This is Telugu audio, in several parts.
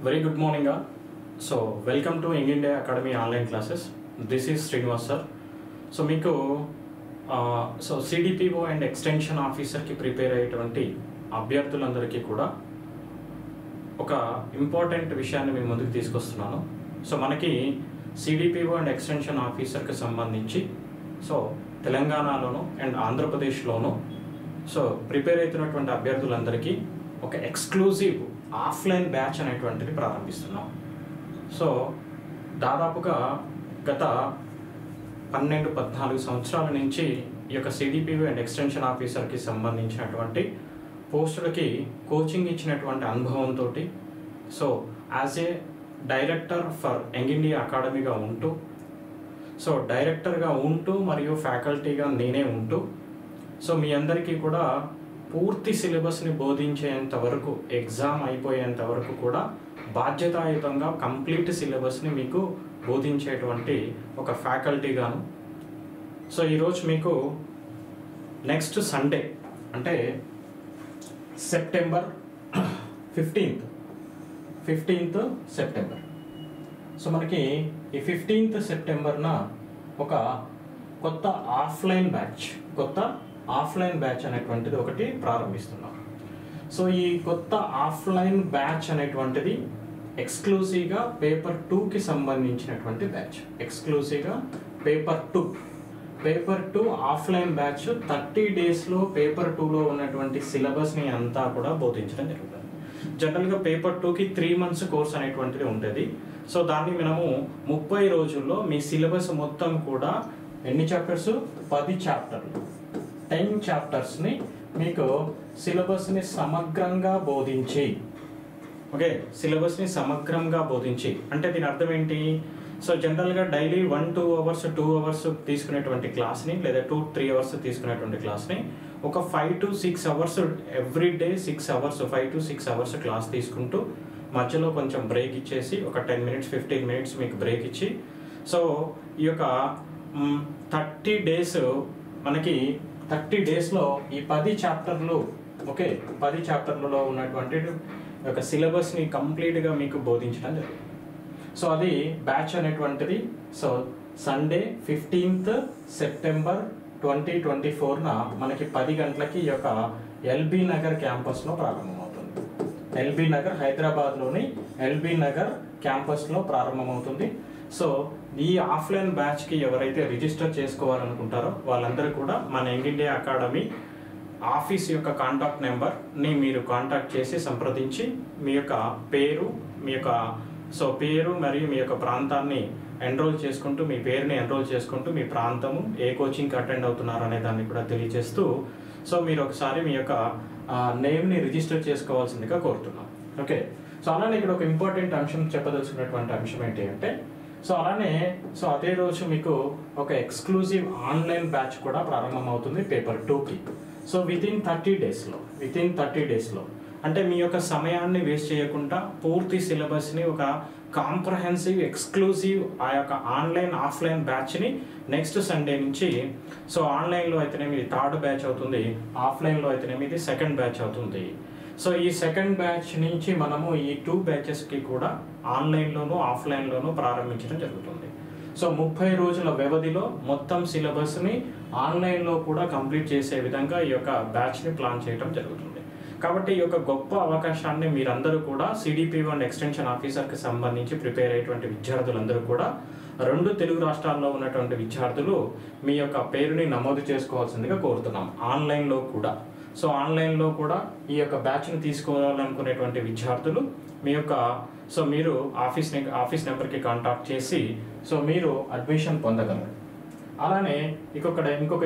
Very good morning all. So welcome to Young India Academy online classes. This is Srinivas sir. So మీకు CDPO అండ్ ఎక్స్టెన్షన్ ఆఫీసర్కి ప్రిపేర్ అయ్యేటువంటి అభ్యర్థులందరికీ కూడా ఒక ఇంపార్టెంట్ విషయాన్ని మీ ముందుకు తీసుకొస్తున్నాను. సో మనకి CDPO అండ్ ఎక్స్టెన్షన్ ఆఫీసర్కి సంబంధించి తెలంగాణలోను అండ్ ఆంధ్రప్రదేశ్లోను ప్రిపేర్ అవుతున్నటువంటి అభ్యర్థులందరికీ ఒక ఎక్స్క్లూజివ్ ఆఫ్లైన్ బ్యాచ్ అనేటువంటిది ప్రారంభిస్తున్నాం. దాదాపుగా గత 12-14 సంవత్సరాల నుంచి ఈ యొక్క CDPO అండ్ ఎక్స్టెన్షన్ ఆఫీసర్కి సంబంధించినటువంటి పోస్టులకి కోచింగ్ ఇచ్చినటువంటి అనుభవంతో as a director for young India అకాడమీగా ఉంటూ డైరెక్టర్గా ఉంటూ మరియు ఫ్యాకల్టీగా నేనే ఉంటూ మీ అందరికీ కూడా పూర్తి సిలబస్ని బోధించేంత వరకు ఎగ్జామ్ అయిపోయేంత వరకు కూడా బాధ్యతాయుతంగా కంప్లీట్ సిలబస్ని మీకు బోధించేటువంటి ఒక ఫ్యాకల్టీగాను ఈరోజు మీకు నెక్స్ట్ సండే అంటే సెప్టెంబర్ 15th సెప్టెంబర్ మనకి ఈ 15th సెప్టెంబర్న ఒక కొత్త ఆఫ్లైన్ బ్యాచ్ అనేటువంటిది ఒకటి ప్రారంభిస్తున్నాం. ఈ కొత్త ఆఫ్లైన్ బ్యాచ్ అనేటువంటిది ఎక్స్క్లూజివ్గా పేపర్ 2కి సంబంధించినటువంటి బ్యాచ్. ఎక్స్క్లూజివ్గా పేపర్ 2 ఆఫ్లైన్ బ్యాచ్ 30 డేస్లో పేపర్ 2లో ఉన్నటువంటి సిలబస్ని అంతా కూడా బోధించడం జరుగుతుంది. జనరల్గా పేపర్ 2కి 3 months కోర్స్ అనేటువంటిది ఉంటుంది. దాన్ని మనము 30 రోజుల్లో మీ సిలబస్ మొత్తం కూడా ఎన్ని చాప్టర్స్ 10 చాప్టర్లు 10 చాప్టర్స్ని మీకు సిలబస్ని సమగ్రంగా బోధించి అంటే దీని అర్థం ఏంటి? జనరల్గా డైలీ 1-2 hours 2 hours తీసుకునేటువంటి క్లాస్ని లేదా 2-3 hours తీసుకునేటువంటి క్లాస్ని ఒక 5 to 6 hours every day 6 hours 5 to 6 hours class తీసుకుంటూ మధ్యలో కొంచెం బ్రేక్ ఇచ్చేసి ఒక 10 minutes 15 minutes మీకు బ్రేక్ ఇచ్చి ఈ యొక్క 30 డేస్ మనకి 30 డేస్లో ఈ 10 చాప్టర్లు 10 చాప్టర్లలో ఉన్నటువంటి ఒక సిలబస్ని కంప్లీట్గా మీకు బోధించడం జరుగుతుంది. అది బ్యాచ్ అనేటువంటిది సండే 15th సెప్టెంబర్ 2024న మనకి 10 గంటలకి ఈ యొక్క ఎల్బీ నగర్ క్యాంపస్లో ప్రారంభమవుతుంది. ఎల్బీ నగర్ హైదరాబాద్లోని ఎల్బీ నగర్ క్యాంపస్లో ప్రారంభమవుతుంది. ఈ ఆఫ్లైన్ బ్యాచ్కి ఎవరైతే రిజిస్టర్ చేసుకోవాలనుకుంటారో వాళ్ళందరూ కూడా మన యంగ్ ఇండియా అకాడమీ ఆఫీస్ యొక్క కాంటాక్ట్ నెంబర్ని మీరు కాంటాక్ట్ చేసి సంప్రదించి మీ యొక్క పేరు మరియు మీ యొక్క ప్రాంతాన్ని ఎన్రోల్ చేసుకుంటూ మీ పేరుని ఎన్రోల్ చేసుకుంటూ మీ ప్రాంతము ఏ కోచింగ్కి అటెండ్ అవుతున్నారు అనే దాన్ని కూడా తెలియజేస్తూ మీరు ఒకసారి మీ యొక్క నేమ్ని రిజిస్టర్ చేసుకోవాల్సిందిగా కోరుతున్నాం. అలానే ఇక్కడ ఒక ఇంపార్టెంట్ అంశం చెప్పదలుచుకున్నటువంటి అంశం ఏంటి అంటే అలానే అదే రోజు మీకు ఒక ఎక్స్క్లూజివ్ ఆన్లైన్ బ్యాచ్ కూడా ప్రారంభమవుతుంది పేపర్ 2కి. వితిన్ 30 డేస్లో అంటే మీ యొక్క సమయాన్ని వేస్ట్ చేయకుండా పూర్తి సిలబస్ని ఒక కాంప్రహెన్సివ్ ఎక్స్క్లూజివ్ ఆ యొక్క ఆఫ్లైన్ బ్యాచ్ని నెక్స్ట్ సండే నుంచి ఆన్లైన్లో అయితేనేమి ఇది 3rd బ్యాచ్ అవుతుంది, ఆఫ్లైన్లో అయితేనేమి ఇది 2nd బ్యాచ్ అవుతుంది. ఈ 2nd బ్యాచ్ నుంచి మనము ఈ 2 బ్యాచెస్కి కూడా ఆన్లైన్లోనూ ఆఫ్లైన్లోనూ ప్రారంభించడం జరుగుతుంది. 30 రోజుల వ్యవధిలో మొత్తం సిలబస్ని ఆన్లైన్లో కూడా కంప్లీట్ చేసే విధంగా ఈ యొక్క బ్యాచ్ని ప్లాన్ చేయడం జరుగుతుంది. కాబట్టి ఈ యొక్క గొప్ప అవకాశాన్ని మీరందరూ కూడా CDPO అండ్ ఎక్స్టెన్షన్ ఆఫీసర్కి సంబంధించి ప్రిపేర్ అయ్యేటువంటి విద్యార్థులందరూ కూడా 2 తెలుగు రాష్ట్రాల్లో ఉన్నటువంటి విద్యార్థులు మీ యొక్క పేరుని నమోదు చేసుకోవాల్సిందిగా కోరుతున్నాం. ఆన్లైన్లో కూడా ఈ యొక్క బ్యాచ్ని తీసుకోవాలనుకునేటువంటి విద్యార్థులు మీ యొక్క మీరు ఆఫీస్ నెంబర్కి కాంటాక్ట్ చేసి మీరు అడ్మిషన్ పొందగలరు. అలానే ఇంకొక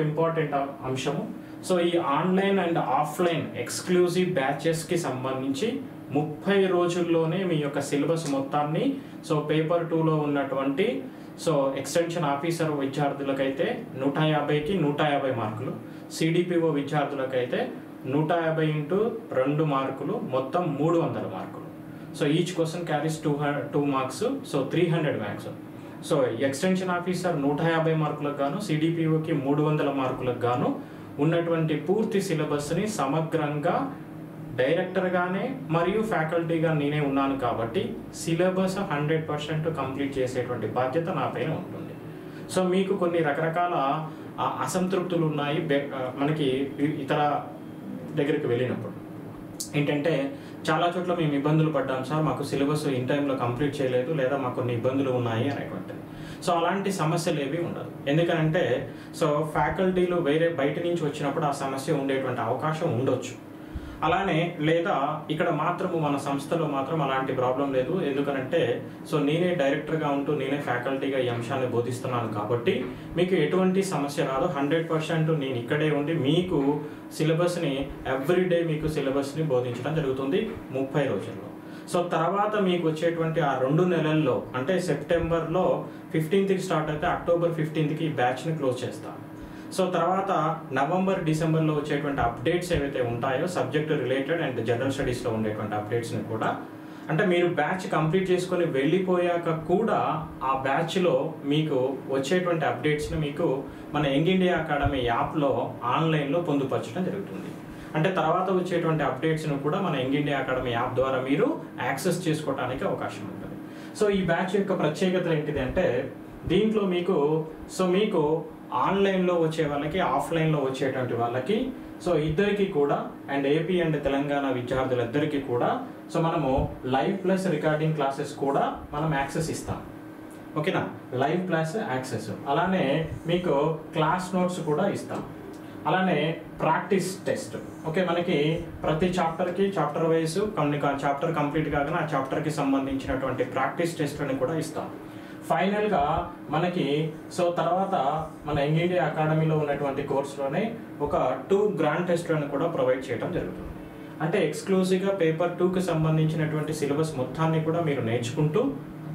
ఇంపార్టెంట్ అంశము ఈ ఆన్లైన్ అండ్ ఆఫ్లైన్ ఎక్స్క్లూజివ్ బ్యాచెస్కి సంబంధించి 30 రోజుల్లోనే మీ యొక్క సిలబస్ మొత్తాన్ని పేపర్ 2లో ఉన్నటువంటి ఎక్స్టెన్షన్ ఆఫీసర్ విద్యార్థులకైతే 150కి 150 మార్కులు, CDPO విద్యార్థులకైతే 150 into 2 మార్కులు మొత్తం 300 మార్కులు. Each question carries 2 marks 300 marks. Extension officer 150 మార్కులకు గాను CDPOకి 300 మార్కులకు గాను ఉన్నటువంటి పూర్తి సిలబస్ని సమగ్రంగా డైరెక్టర్గానే మరియు ఫ్యాకల్టీగా నేనే ఉన్నాను కాబట్టి సిలబస్ 100% కంప్లీట్ చేసేటువంటి బాధ్యత నా పైన ఉంటుంది. సో మీకు కొన్ని రకరకాల అసంతృప్తులు ఉన్నాయి మనకి ఇతర దగ్గరికి వెళ్ళినప్పుడు. ఏంటంటే చాలా చోట్ల మేము ఇబ్బందులు పడ్డాం సార్, మాకు సిలబస్ ఇన్ టైంలో కంప్లీట్ చేయలేదు, లేదా మాకు కొన్ని ఇబ్బందులు ఉన్నాయి అనేటువంటిది. సో అలాంటి సమస్యలు ఏవి ఉండదు. ఎందుకనంటే సో ఫ్యాకల్టీలు వేరే బయట నుంచి వచ్చినప్పుడు ఆ సమస్య ఉండేటువంటి అవకాశం ఉండొచ్చు. అలానే లేదా ఇక్కడ మాత్రము మన సంస్థలో మాత్రం అలాంటి ప్రాబ్లం లేదు. ఎందుకనంటే సో నేనే డైరెక్టర్గా ఉంటూ నేనే ఫ్యాకల్టీగా ఈ అంశాన్ని బోధిస్తున్నాను కాబట్టి మీకు ఎటువంటి సమస్య రాదు. 100% నేను ఇక్కడే ఉండి మీకు సిలబస్ని ఎవ్రీడే మీకు సిలబస్ని బోధించడం జరుగుతుంది 30 రోజుల్లో. సో తర్వాత మీకు వచ్చేటువంటి ఆ 2 నెలల్లో అంటే సెప్టెంబర్లో 15th స్టార్ట్ అయితే అక్టోబర్ 15th ఈ బ్యాచ్ని క్లోజ్ చేస్తాను. సో తర్వాత నవంబర్ డిసెంబర్లో వచ్చేటువంటి అప్డేట్స్ ఏవైతే ఉంటాయో సబ్జెక్ట్ రిలేటెడ్ అండ్ జనరల్ స్టడీస్లో ఉండేటువంటి అప్డేట్స్ని కూడా అంటే మీరు బ్యాచ్ కంప్లీట్ చేసుకొని వెళ్ళిపోయాక కూడా ఆ బ్యాచ్లో మీకు వచ్చేటువంటి అప్డేట్స్ని మీకు మన యంగ్ ఇండియా అకాడమీ యాప్లో ఆన్లైన్లో పొందుపరచడం జరుగుతుంది. అంటే తర్వాత వచ్చేటువంటి అప్డేట్స్ను కూడా మన యంగ్ ఇండియా అకాడమీ యాప్ ద్వారా మీరు యాక్సెస్ చేసుకోవడానికి అవకాశం ఉంటుంది. సో ఈ బ్యాచ్ యొక్క ప్రత్యేకత ఏంటిది అంటే దీంట్లో మీకు ఆన్లైన్లో వచ్చే వాళ్ళకి ఆఫ్లైన్లో వచ్చేటువంటి వాళ్ళకి సో ఇద్దరికి కూడా అండ్ ఏపీ అండ్ తెలంగాణ విద్యార్థులిద్దరికీ కూడా సో మనము లైవ్ ప్లస్ రికార్డింగ్ క్లాసెస్ కూడా మనం యాక్సెస్ ఇస్తాం. ఓకేనా, లైవ్ క్లాస్ యాక్సెస్. అలానే మీకు క్లాస్ నోట్స్ కూడా ఇస్తాం. అలానే ప్రాక్టీస్ టెస్ట్. ఓకే, మనకి ప్రతి చాప్టర్కి చాప్టర్ వైజ్ కొన్ని చాప్టర్ కంప్లీట్ కాగానే ఆ చాప్టర్కి సంబంధించినటువంటి ప్రాక్టీస్ టెస్ట్లను కూడా ఇస్తాం. ఫైనల్గా మనకి సో తర్వాత మన యంగ్ ఇండియా అకాడమీలో ఉన్నటువంటి కోర్సులోనే ఒక 2 గ్రాండ్ టెస్ట్లను కూడా ప్రొవైడ్ చేయడం జరుగుతుంది. అంటే ఎక్స్క్లూజివ్గా పేపర్ 2కి సంబంధించినటువంటి సిలబస్ మొత్తాన్ని కూడా మీరు నేర్చుకుంటూ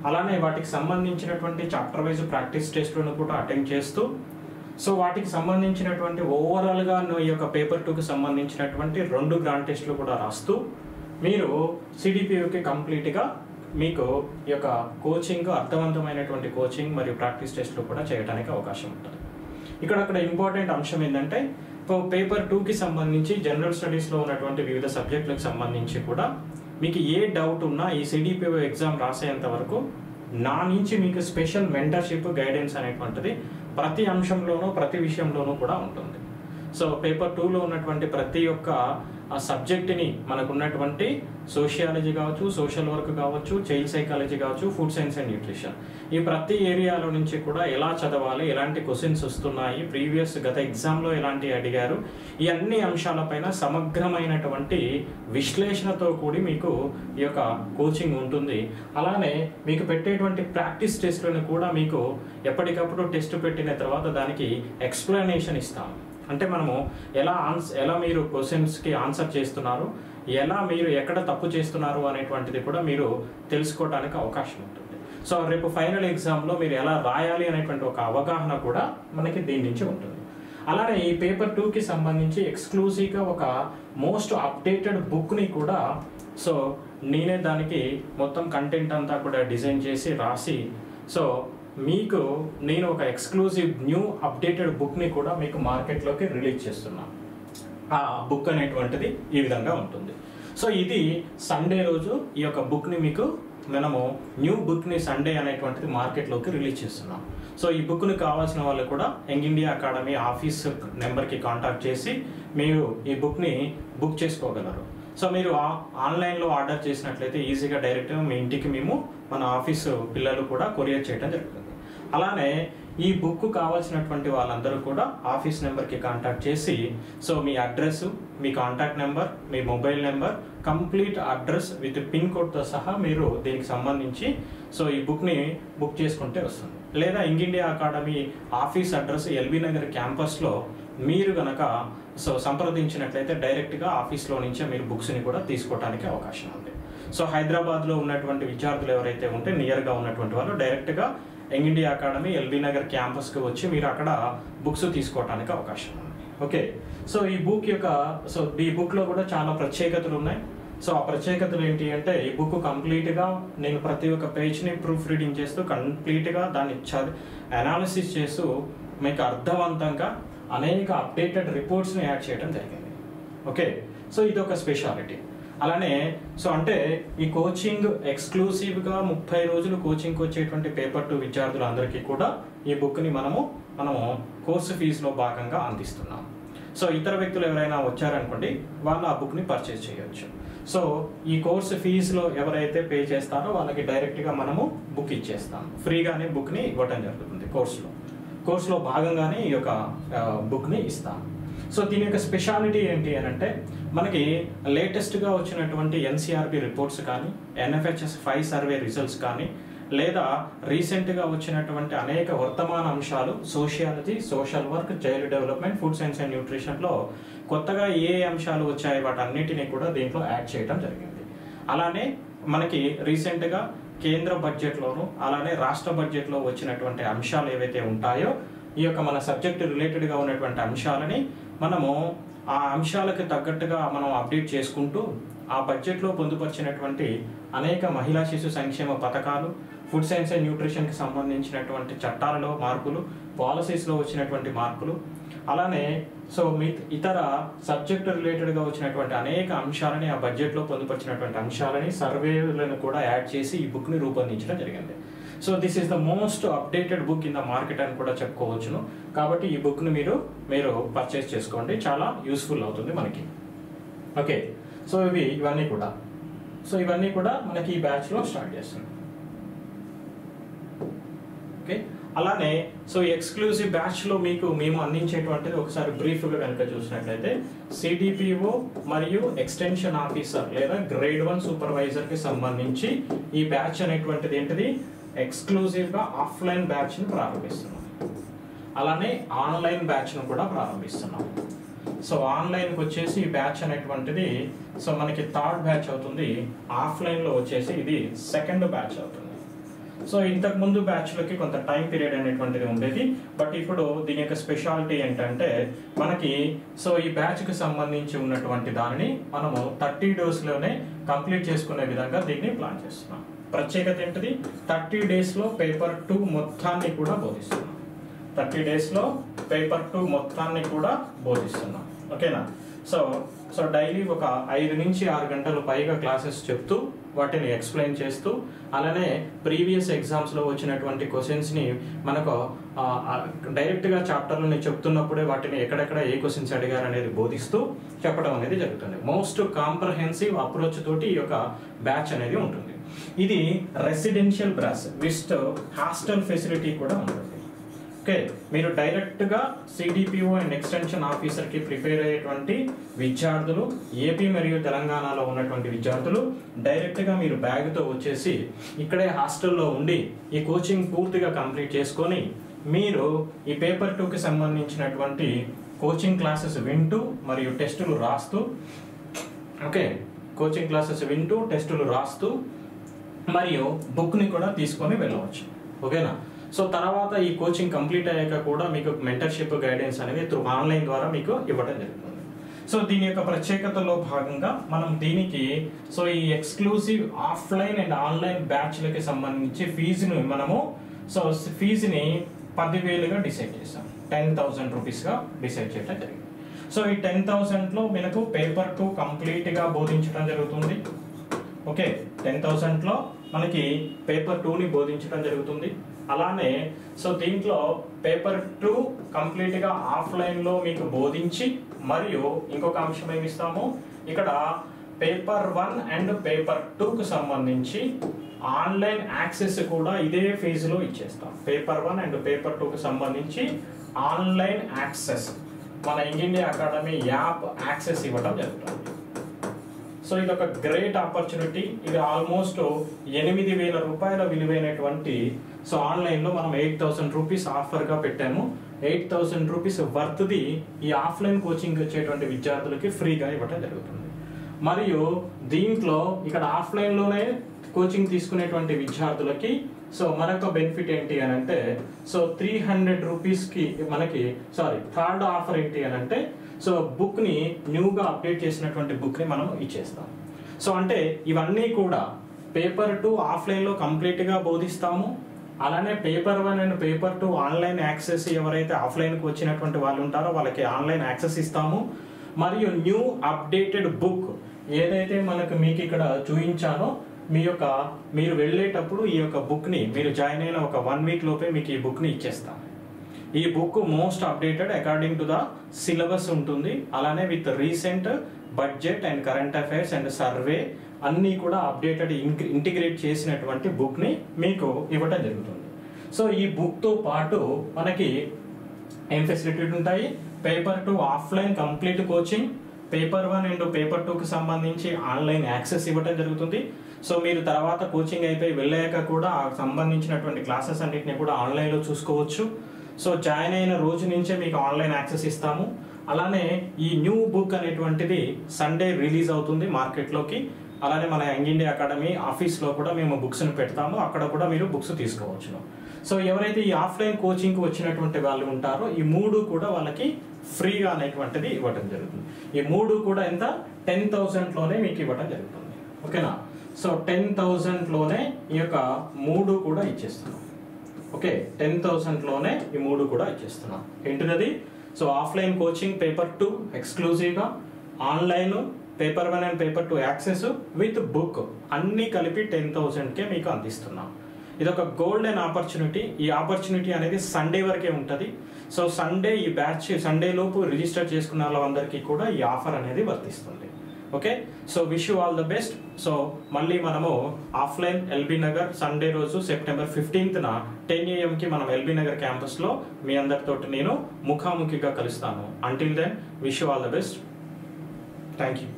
అలానే వాటికి సంబంధించినటువంటి చాప్టర్ వైజ్ ప్రాక్టీస్ టెస్ట్లను కూడా అటెండ్ చేస్తూ సో వాటికి సంబంధించినటువంటి ఓవరాల్గా ఈ యొక్క పేపర్ 2కి సంబంధించినటువంటి 2 గ్రాండ్ టెస్ట్లు కూడా రాస్తూ మీరు సిడిపిఓకి కంప్లీట్గా మీకు ఈ యొక్క కోచింగ్ అర్థవంతమైనటువంటి కోచింగ్ మరియు ప్రాక్టీస్ టెస్ట్లు కూడా చేయడానికి అవకాశం ఉంటుంది. ఇక్కడ ఇంపార్టెంట్ అంశం ఏంటంటే పేపర్ 2కి సంబంధించి జనరల్ స్టడీస్లో ఉన్నటువంటి వివిధ సబ్జెక్టులకు సంబంధించి కూడా మీకు ఏ డౌట్ ఉన్నా ఈ సిడిపిఓ ఎగ్జామ్ రాసేంత వరకు నా నుంచి మీకు స్పెషల్ మెంటర్షిప్ గైడెన్స్ అనేటువంటిది ప్రతి అంశంలోనూ ప్రతి విషయంలోనూ కూడా ఉంటుంది. సో పేపర్ 2లో ఉన్నటువంటి ప్రతి ఒక్క ఆ సబ్జెక్ట్ని మనకున్నటువంటి సోషియాలజీ కావచ్చు, సోషల్ వర్క్ కావచ్చు, చైల్డ్ సైకాలజీ కావచ్చు, ఫుడ్ సైన్స్ అండ్ న్యూట్రిషన్, ఈ ప్రతి ఏరియాలో నుంచి కూడా ఎలా చదవాలి, ఎలాంటి క్వశ్చన్స్ వస్తున్నాయి, ప్రీవియస్ గత ఎగ్జామ్లో ఎలాంటి అడిగారు, ఈ అన్ని అంశాలపైన సమగ్రమైనటువంటి విశ్లేషణతో కూడి మీకు ఈ యొక్క కోచింగ్ ఉంటుంది. అలానే మీకు పెట్టేటువంటి ప్రాక్టీస్ టెస్ట్లను కూడా మీకు ఎప్పటికప్పుడు టెస్ట్ పెట్టిన తర్వాత దానికి ఎక్స్ప్లెనేషన్ ఇస్తాం. అంటే మనము ఎలా మీరు క్వశ్చన్స్కి ఆన్సర్ చేస్తున్నారు, ఎలా మీరు ఎక్కడ తప్పు చేస్తున్నారు అనేటువంటిది కూడా మీరు తెలుసుకోవడానికి అవకాశం ఉంటుంది. సో రేపు ఫైనల్ ఎగ్జామ్లో మీరు ఎలా రాయాలి అనేటువంటి ఒక అవగాహన కూడా మనకి దీని నుంచి ఉంటుంది. అలానే ఈ పేపర్ 2కి సంబంధించి ఎక్స్క్లూజివ్గా ఒక మోస్ట్ అప్డేటెడ్ బుక్ని కూడా సో నేనే దానికి మొత్తం కంటెంట్ అంతా కూడా డిజైన్ చేసి రాసి సో మీకు నేను ఒక ఎక్స్క్లూజివ్ న్యూ అప్డేటెడ్ బుక్ని కూడా మీకు మార్కెట్లోకి రిలీజ్ చేస్తున్నాను. ఆ బుక్ అనేటువంటిది ఈ విధంగా ఉంటుంది. సో ఇది సండే రోజు ఈ యొక్క బుక్ని మీకు మనము న్యూ బుక్ని సండే అనేటువంటిది మార్కెట్లోకి రిలీజ్ చేస్తున్నాం. సో ఈ బుక్ని కావాల్సిన వాళ్ళు కూడా యంగ్ ఇండియా అకాడమీ ఆఫీస్ నెంబర్కి కాంటాక్ట్ చేసి మీరు ఈ బుక్ని బుక్ చేసుకోగలరు. సో మీరు ఆన్లైన్లో ఆర్డర్ చేసినట్లయితే ఈజీగా డైరెక్ట్గా మీ ఇంటికి మేము మన ఆఫీసు పిల్లలు కూడా కొరియర్ చేయడం జరుగుతుంది. అలానే ఈ బుక్ కావాల్సినటువంటి వాళ్ళందరూ కూడా ఆఫీస్ నెంబర్కి కాంటాక్ట్ చేసి so me address, me contact number, me mobile number, complete address with pin కోడ్తో సహా మీరు దీనికి సంబంధించి సో ఈ బుక్ని బుక్ చేసుకుంటే వస్తుంది. లేదా young India academy office address LB Nagar క్యాంపస్లో మీరు కనుక సో సంప్రదించినట్లయితే డైరెక్ట్గా ఆఫీస్లో నుంచే మీరు బుక్స్ని కూడా తీసుకోవడానికి అవకాశం ఉంది. సో హైదరాబాద్లో ఉన్నటువంటి విద్యార్థులు ఎవరైతే ఉంటే నియర్గా ఉన్నటువంటి వాళ్ళు డైరెక్ట్గా young India academy LB Nagar క్యాంపస్కి వచ్చి మీరు అక్కడ బుక్స్ తీసుకోవడానికి అవకాశం ఉంది. ఓకే, సో ఈ బుక్లో కూడా చాలా ప్రత్యేకతలు ఉన్నాయి. సో ఆ ప్రత్యేకతలు ఏంటి అంటే ఈ బుక్ కంప్లీట్గా నేను ప్రతి ఒక్క పేజ్ని ప్రూఫ్ రీడింగ్ చేస్తూ కంప్లీట్గా దాన్ని అనాలిసిస్ చేస్తూ మీకు అర్థవంతంగా అనేక అప్డేటెడ్ రిపోర్ట్స్ని యాడ్ చేయడం జరిగింది. ఓకే, సో ఇది ఒక స్పెషాలిటీ. అలానే సో అంటే ఈ కోచింగ్ ఎక్స్క్లూసివ్గా 30 రోజులు కోచింగ్కి వచ్చేటువంటి పేపర్ 2 విద్యార్థులందరికీ కూడా ఈ బుక్ని మనము కోర్సు ఫీజులో భాగంగా అందిస్తున్నాం. సో ఇతర వ్యక్తులు ఎవరైనా వచ్చారనుకోండి, వాళ్ళు ఆ బుక్ని పర్చేజ్ చేయొచ్చు. సో ఈ కోర్సు ఫీజులో ఎవరైతే పే చేస్తారో వాళ్ళకి డైరెక్ట్గా మనము బుక్ ఇచ్చేస్తాం, ఫ్రీగానే బుక్ని ఇవ్వటం జరుగుతుంది. కోర్సులో భాగంగానే ఈ యొక్క బుక్ని ఇస్తాం. సో దీని యొక్క స్పెషాలిటీ ఏంటి అని అంటే, మనకి లేటెస్ట్గా వచ్చినటువంటి ఎన్సీఆర్బి రిపోర్ట్స్ కానీ, ఎన్ఎఫ్హెచ్ఎస్ 5 సర్వే రిజల్ట్స్ కానీ, లేదా రీసెంట్గా వచ్చినటువంటి అనేక వర్తమాన అంశాలు, sociology, social work, child development, food science and న్యూట్రిషన్లో కొత్తగా ఏ అంశాలు వచ్చాయి వాటన్నిటిని కూడా దీంట్లో యాడ్ చేయడం జరిగింది. అలానే మనకి రీసెంట్గా కేంద్ర బడ్జెట్లోను అలానే రాష్ట్ర బడ్జెట్లో వచ్చినటువంటి అంశాలు ఏవైతే ఉంటాయో, ఈ యొక్క మన సబ్జెక్ట్ రిలేటెడ్గా ఉన్నటువంటి అంశాలని మనము ఆ అంశాలకు తగ్గట్టుగా మనం అప్డేట్ చేసుకుంటూ ఆ బడ్జెట్లో పొందుపరిచినటువంటి అనేక మహిళా శిశు సంక్షేమ పథకాలు, ఫుడ్ సైన్స్ అండ్ న్యూట్రిషన్కి సంబంధించినటువంటి చట్టాలలో మార్పులు, పాలసీస్లో వచ్చినటువంటి మార్పులు, అలానే సో ఇతర సబ్జెక్ట్ రిలేటెడ్గా వచ్చినటువంటి అనేక అంశాలని, ఆ బడ్జెట్లో పొందుపరిచినటువంటి అంశాలని, సర్వేలను కూడా యాడ్ చేసి ఈ బుక్ని రూపొందించడం జరిగింది. So this is the most updated book in the market అని కూడా చెప్పుకోవచ్చును. కాబట్టి ఈ బుక్ని మీరు పర్చేస్ చేసుకోండి, చాలా యూస్ఫుల్ అవుతుంది మనకి. ఓకే, సో ఇవన్నీ కూడా మనకి ఈ బ్యాచ్లో స్టార్ట్ చేస్తుంది. ఓకే, అలానే సో ఎక్స్క్లూజివ్ బ్యాచ్లో మేము అందించేటువంటిది ఒకసారి బ్రీఫ్గా కనుక చూసినట్లయితే, సిడిపిఓ మరియు ఎక్స్టెన్షన్ ఆఫీసర్ లేదా గ్రేడ్ 1 సూపర్వైజర్కి సంబంధించి ఈ బ్యాచ్ అనేటువంటిది ఏంటిది, ఎక్స్క్లూజివ్గా ఆఫ్లైన్ బ్యాచ్ని ప్రారంభిస్తున్నాం. అలానే ఆన్లైన్ బ్యాచ్ను కూడా ప్రారంభిస్తున్నాం. సో ఆన్లైన్కి వచ్చేసి ఈ బ్యాచ్ అనేటువంటిది సో మనకి 3rd బ్యాచ్ అవుతుంది. ఆఫ్లైన్లో వచ్చేసి ఇది 2nd బ్యాచ్ అవుతుంది. సో ఇంతకు ముందు బ్యాచ్లకి కొంత టైం పీరియడ్ అనేటువంటిది ఉండేది, బట్ ఇప్పుడు దీని యొక్క స్పెషాలిటీ ఏంటంటే, మనకి సో ఈ బ్యాచ్కి సంబంధించి ఉన్నటువంటి దానిని మనము 30 డేస్లోనే కంప్లీట్ చేసుకునే విధంగా దీన్ని ప్లాన్ చేస్తున్నాం. ప్రత్యేకత ఏంటిది, 30 డేస్లో పేపర్ 2 మొత్తాన్ని కూడా బోధిస్తున్నాం. 30 డేస్లో పేపర్ 2 మొత్తాన్ని కూడా బోధిస్తున్నాం. ఓకేనా? సో డైలీ ఒక 5 నుంచి 6 గంటలు పైగా క్లాసెస్ చెప్తూ వాటిని ఎక్స్ప్లెయిన్ చేస్తూ, అలానే ప్రీవియస్ ఎగ్జామ్స్లో వచ్చినటువంటి క్వశ్చన్స్ని మనకు డైరెక్ట్గా చాప్టర్లని చెప్తున్నప్పుడే వాటిని ఎక్కడెక్కడ ఏ క్వశ్చన్స్ అడిగారు అనేది బోధిస్తూ చెప్పడం అనేది జరుగుతుంది. మోస్ట్ కాంప్రహెన్సివ్ అప్రోచ్ తోటి ఈ యొక్క బ్యాచ్ అనేది ఉంటుంది. ఇది residential brass with hostel facility కూడా ఉంటుంది. ఓకే, మీరు డైరెక్ట్గా సిడిపిఓ అండ్ ఎక్స్టెన్షన్ ఆఫీసర్కి ప్రిపేర్ అయ్యేటువంటి విద్యార్థులు, ఏపీ మరియు తెలంగాణలో ఉన్నటువంటి విద్యార్థులు డైరెక్ట్గా మీరు బ్యాగ్తో వచ్చేసి ఇక్కడే హాస్టల్లో ఉండి ఈ కోచింగ్ పూర్తిగా కంప్లీట్ చేసుకొని మీరు ఈ పేపర్ 2కి సంబంధించినటువంటి కోచింగ్ క్లాసెస్ వింటూ మరియు టెస్టులు రాస్తూ, ఓకే, కోచింగ్ క్లాసెస్ వింటూ టెస్టులు రాస్తూ మరియు బుక్ని కూడా తీసుకొని వెళ్ళవచ్చు. ఓకేనా? సో తర్వాత ఈ కోచింగ్ కంప్లీట్ అయ్యాక కూడా మీకు మెంటర్షిప్ గైడెన్స్ అనేది త్రూ ఆన్లైన్ ద్వారా మీకు ఇవ్వడం జరుగుతుంది. సో దీని యొక్క ప్రత్యేకతలో భాగంగా మనం దీనికి సో ఈ ఎక్స్క్లూజివ్ ఆఫ్లైన్ అండ్ ఆన్లైన్ బ్యాచ్లకి సంబంధించి ఫీజుని 10,000గా డిసైడ్ చేసాం. 10,000 రూపీస్గా డిసైడ్ చేయడం జరిగింది. సో ఈ 10,000లో మనకు పేపర్ 2 కంప్లీట్గా బోధించడం జరుగుతుంది. ఓకే, 10,000లో మనకి పేపర్ 2ని బోధించడం జరుగుతుంది. అలానే సో దీంట్లో పేపర్ 2 కంప్లీట్గా ఆఫ్లైన్లో మీకు బోధించి, మరియు ఇంకొక అంశం ఏమి ఇస్తాము, ఇక్కడ పేపర్ 1 అండ్ పేపర్ 2కు సంబంధించి ఆన్లైన్ యాక్సెస్ కూడా ఇదే ఫీజులో ఇచ్చేస్తాం. పేపర్ 1 అండ్ పేపర్ 2కు సంబంధించి ఆన్లైన్ యాక్సెస్ మన ఇండియా అకాడమీ యాప్ యాక్సెస్ ఇవ్వడం జరుగుతుంది. సో ఇది ఒక గ్రేట్ ఆపర్చునిటీ. ఇది ఆల్మోస్ట్ 8,000 రూపాయల విలువైనటువంటి సో ఆన్లైన్లో మనం 8,000 రూపీస్ ఆఫర్గా పెట్టాము. 8,000 రూపీస్ వర్త్ది ఈ ఆఫ్లైన్ కోచింగ్ వచ్చేటువంటి విద్యార్థులకి ఫ్రీగా ఇవ్వడం జరుగుతుంది. మరియు దీంట్లో ఇక్కడ ఆఫ్లైన్లోనే కోచింగ్ తీసుకునేటువంటి విద్యార్థులకి సో మరొక బెనిఫిట్ ఏంటి అని అంటే, సో 300 రూపీస్కి మనకి థర్డ్ ఆఫర్ ఏంటి అని అంటే, సో బుక్ని న్యూగా అప్డేట్ చేసినటువంటి బుక్ని మనం ఇచ్చేస్తాం. సో అంటే ఇవన్నీ కూడా పేపర్ 2 ఆఫ్లైన్లో కంప్లీట్గా బోధిస్తాము. అలానే paper 1 and paper 2 online access ఎవరైతే ఆఫ్లైన్కి వచ్చినటువంటి వాళ్ళు ఉంటారో వాళ్ళకి ఆన్లైన్ యాక్సెస్ ఇస్తాము. మరియు న్యూ అప్డేటెడ్ బుక్ ఏదైతే మీకు ఇక్కడ చూపించానో మీరు వెళ్ళేటప్పుడు ఈ యొక్క బుక్ని మీరు జాయిన్ అయిన ఒక 1 వీక్ లోపే మీకు ఈ బుక్ని ఇచ్చేస్తాం. ఈ book most updated according to the syllabus ఉంటుంది. అలానే with recent budget and current affairs and survey అన్నీ కూడా అప్డేటెడ్ ఇంటిగ్రేట్ చేసినటువంటి బుక్ని మీకు ఇవ్వడం జరుగుతుంది. సో ఈ బుక్తో పాటు మనకి ఏం ఫెసిలిటీ ఉంటాయి? Paper 2 offline complete coaching, paper 1 and paper 2కి సంబంధించి ఆన్లైన్ యాక్సెస్ ఇవ్వడం జరుగుతుంది. సో మీరు తర్వాత కోచింగ్ అయిపోయి వెళ్ళాక కూడా ఆ సంబంధించినటువంటి క్లాసెస్ అన్నింటినీ కూడా ఆన్లైన్లో చూసుకోవచ్చు. సో జాయిన్ అయిన రోజు నుంచే మీకు ఆన్లైన్ యాక్సెస్ ఇస్తాము. అలానే ఈ న్యూ బుక్ అనేటువంటిది సండే రిలీజ్ అవుతుంది మార్కెట్లోకి. అలానే మన యంగ్ ఇండియా అకాడమీ ఆఫీస్లో కూడా మేము బుక్స్ని పెడతాము, అక్కడ కూడా మీరు బుక్స్ తీసుకోవచ్చు. సో ఎవరైతే ఈ ఆఫ్లైన్ కోచింగ్కి వచ్చినటువంటి వాళ్ళు ఉంటారో ఈ 3 కూడా వాళ్ళకి ఫ్రీగా అనేటువంటిది ఇవ్వడం జరుగుతుంది. ఈ 3 కూడా ఎంత? 10,000లోనే మీకు ఇవ్వడం జరుగుతుంది. ఓకేనా? సో 10,000లోనే ఈ యొక్క 3 కూడా ఇచ్చేస్తున్నాం. ఓకే, 10,000లోనే ఈ 3 కూడా ఇచ్చేస్తున్నాం. ఏంటిది? సో ఆఫ్లైన్ కోచింగ్ పేపర్ 2 ఎక్స్క్లూజివ్గా, online paper 1 and paper 2 access with book అన్నీ కలిపి 10,000కే మీకు అందిస్తున్నాం. ఇది ఒక గోల్డెన్ ఆపర్చునిటీ. ఈ ఆపర్చునిటీ అనేది సండే వరకే ఉంటుంది. సో సండే ఈ బ్యాచ్ సండే లోపు రిజిస్టర్ చేసుకున్న వాళ్ళందరికీ కూడా ఈ ఆఫర్ అనేది వర్తిస్తుంది. Okay, so wish you all the best. So మళ్ళీ మనము ఆఫ్లైన్ ఎల్బీ నగర్ సండే రోజు సెప్టెంబర్ 15న 10 AM మనం ఎల్బీ నగర్ క్యాంపస్లో మీ అందరితో నేను ముఖాముఖిగా కలుస్తాను. Until then wish you all the best. Thank you.